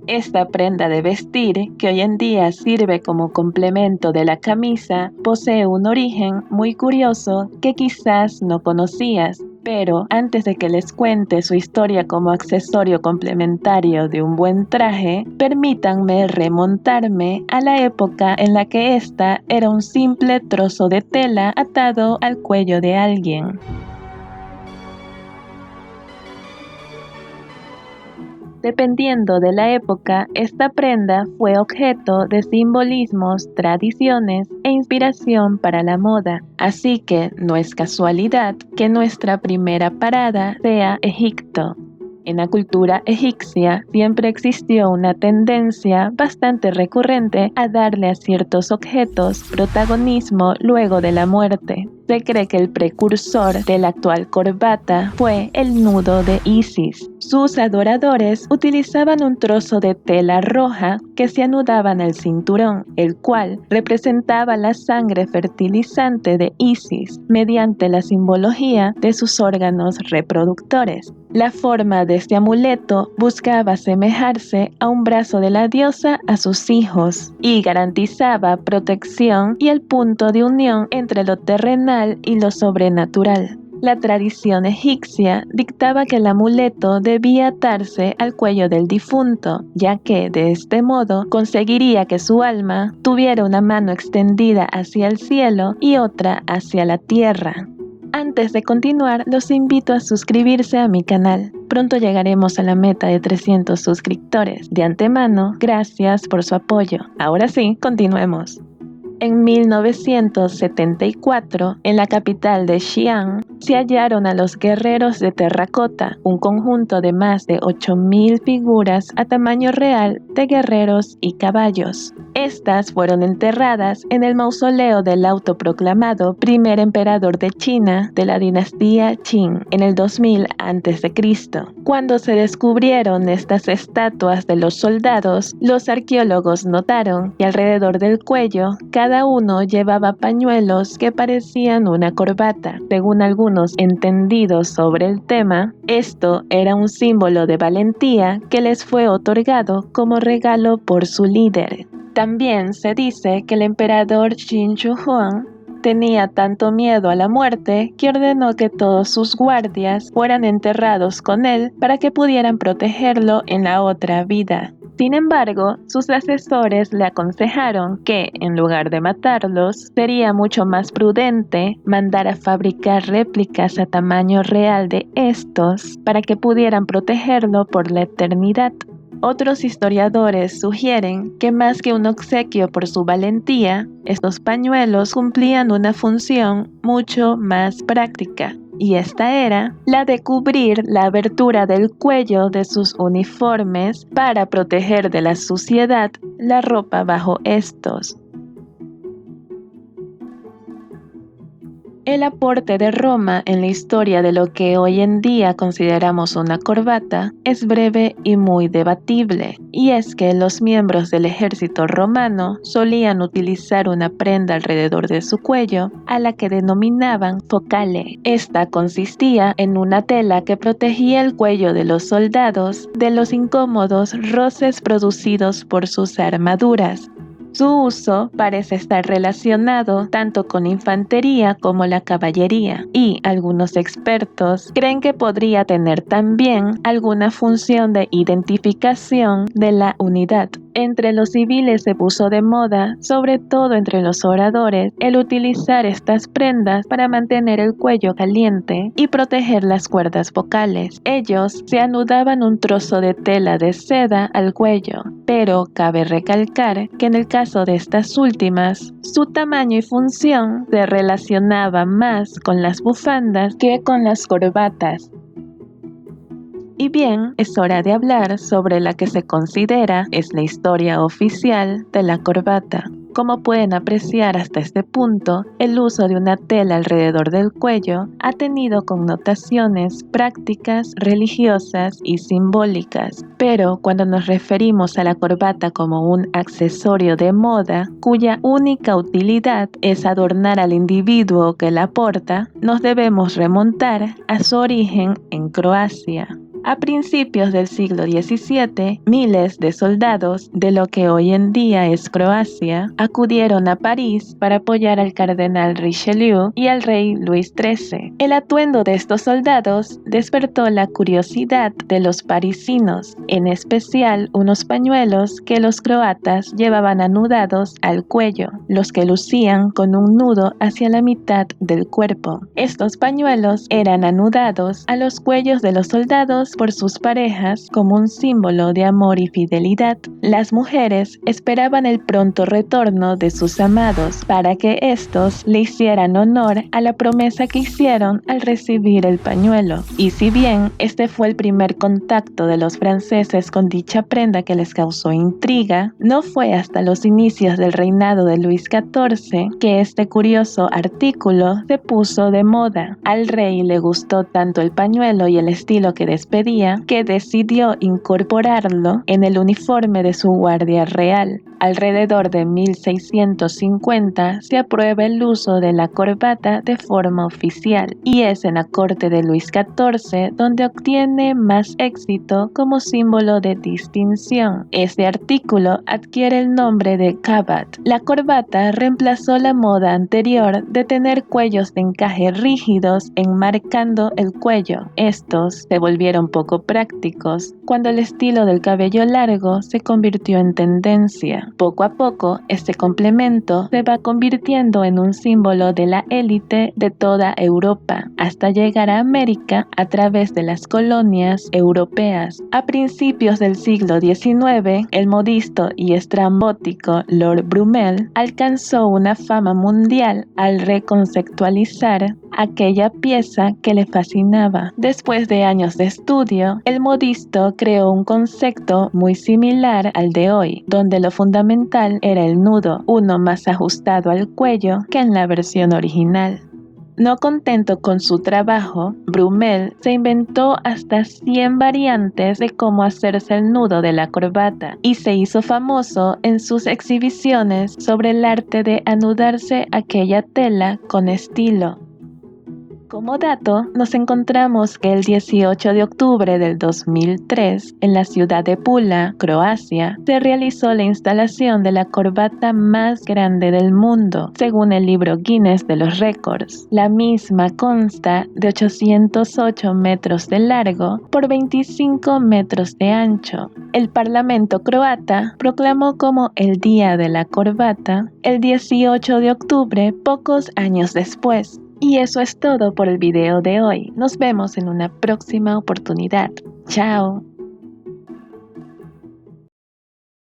Esta prenda de vestir, que hoy en día sirve como complemento de la camisa, posee un origen muy curioso que quizás no conocías. Pero antes de que les cuente su historia como accesorio complementario de un buen traje, permítanme remontarme a la época en la que esta era un simple trozo de tela atado al cuello de alguien. Dependiendo de la época, esta prenda fue objeto de simbolismos, tradiciones e inspiración para la moda. Así que no es casualidad que nuestra primera parada sea Egipto. En la cultura egipcia siempre existió una tendencia bastante recurrente a darle a ciertos objetos protagonismo luego de la muerte. Se cree que el precursor de la actual corbata fue el nudo de Isis. Sus adoradores utilizaban un trozo de tela roja que se anudaba en el cinturón, el cual representaba la sangre fertilizante de Isis mediante la simbología de sus órganos reproductores. La forma de este amuleto buscaba asemejarse a un brazo de la diosa a sus hijos y garantizaba protección y el punto de unión entre lo terrenal y lo sobrenatural. La tradición egipcia dictaba que el amuleto debía atarse al cuello del difunto, ya que de este modo conseguiría que su alma tuviera una mano extendida hacia el cielo y otra hacia la tierra. Antes de continuar, los invito a suscribirse a mi canal. Pronto llegaremos a la meta de 300 suscriptores. De antemano, gracias por su apoyo. Ahora sí, continuemos. En 1974, en la capital de Xi'an, se hallaron a los guerreros de terracota, un conjunto de más de 8.000 figuras a tamaño real de guerreros y caballos. Estas fueron enterradas en el mausoleo del autoproclamado primer emperador de China de la dinastía Qin en el 2000 a.C. Cuando se descubrieron estas estatuas de los soldados, los arqueólogos notaron que alrededor del cuello cada uno llevaba pañuelos que parecían una corbata. Según algunos entendidos sobre el tema, esto era un símbolo de valentía que les fue otorgado como regalo por su líder. También se dice que el emperador Qin Shi Huang tenía tanto miedo a la muerte que ordenó que todos sus guardias fueran enterrados con él para que pudieran protegerlo en la otra vida. Sin embargo, sus asesores le aconsejaron que, en lugar de matarlos, sería mucho más prudente mandar a fabricar réplicas a tamaño real de estos para que pudieran protegerlo por la eternidad. Otros historiadores sugieren que más que un obsequio por su valentía, estos pañuelos cumplían una función mucho más práctica, y esta era la de cubrir la abertura del cuello de sus uniformes para proteger de la suciedad la ropa bajo estos. El aporte de Roma en la historia de lo que hoy en día consideramos una corbata es breve y muy debatible, y es que los miembros del ejército romano solían utilizar una prenda alrededor de su cuello a la que denominaban focale. Esta consistía en una tela que protegía el cuello de los soldados de los incómodos roces producidos por sus armaduras. Su uso parece estar relacionado tanto con infantería como la caballería, y algunos expertos creen que podría tener también alguna función de identificación de la unidad. Entre los civiles se puso de moda, sobre todo entre los oradores, el utilizar estas prendas para mantener el cuello caliente y proteger las cuerdas vocales. Ellos se anudaban un trozo de tela de seda al cuello, pero cabe recalcar que en el caso de estas últimas, su tamaño y función se relacionaba más con las bufandas que con las corbatas. Y bien, es hora de hablar sobre la que se considera es la historia oficial de la corbata. Como pueden apreciar hasta este punto, el uso de una tela alrededor del cuello ha tenido connotaciones prácticas, religiosas y simbólicas. Pero cuando nos referimos a la corbata como un accesorio de moda, cuya única utilidad es adornar al individuo que la porta, nos debemos remontar a su origen en Croacia. A principios del siglo XVII, miles de soldados de lo que hoy en día es Croacia acudieron a París para apoyar al cardenal Richelieu y al rey Luis XIII. El atuendo de estos soldados despertó la curiosidad de los parisinos, en especial unos pañuelos que los croatas llevaban anudados al cuello, los que lucían con un nudo hacia la mitad del cuerpo. Estos pañuelos eran anudados a los cuellos de los soldados por sus parejas como un símbolo de amor y fidelidad. Las mujeres esperaban el pronto retorno de sus amados para que éstos le hicieran honor a la promesa que hicieron al recibir el pañuelo. Y si bien este fue el primer contacto de los franceses con dicha prenda que les causó intriga, no fue hasta los inicios del reinado de Luis XIV que este curioso artículo se puso de moda. Al rey le gustó tanto el pañuelo y el estilo que despedía que decidió incorporarlo en el uniforme de su guardia real. Alrededor de 1650 se aprueba el uso de la corbata de forma oficial y es en la corte de Luis XIV donde obtiene más éxito como símbolo de distinción. Este artículo adquiere el nombre de cravat. La corbata reemplazó la moda anterior de tener cuellos de encaje rígidos enmarcando el cuello. Estos se volvieron poco prácticos cuando el estilo del cabello largo se convirtió en tendencia. Poco a poco, este complemento se va convirtiendo en un símbolo de la élite de toda Europa, hasta llegar a América a través de las colonias europeas. A principios del siglo XIX, el modisto y estrambótico Lord Brumel alcanzó una fama mundial al reconceptualizar aquella pieza que le fascinaba. Después de años de estudio, el modisto creó un concepto muy similar al de hoy, donde lo fundamental era el nudo, uno más ajustado al cuello que en la versión original. No contento con su trabajo, Brumel se inventó hasta 100 variantes de cómo hacerse el nudo de la corbata y se hizo famoso en sus exhibiciones sobre el arte de anudarse aquella tela con estilo. Como dato, nos encontramos que el 18 de octubre del 2003, en la ciudad de Pula, Croacia, se realizó la instalación de la corbata más grande del mundo, según el libro Guinness de los Récords. La misma consta de 808 metros de largo por 25 metros de ancho. El Parlamento croata proclamó como el Día de la Corbata el 18 de octubre, pocos años después. Y eso es todo por el video de hoy. Nos vemos en una próxima oportunidad. Chao.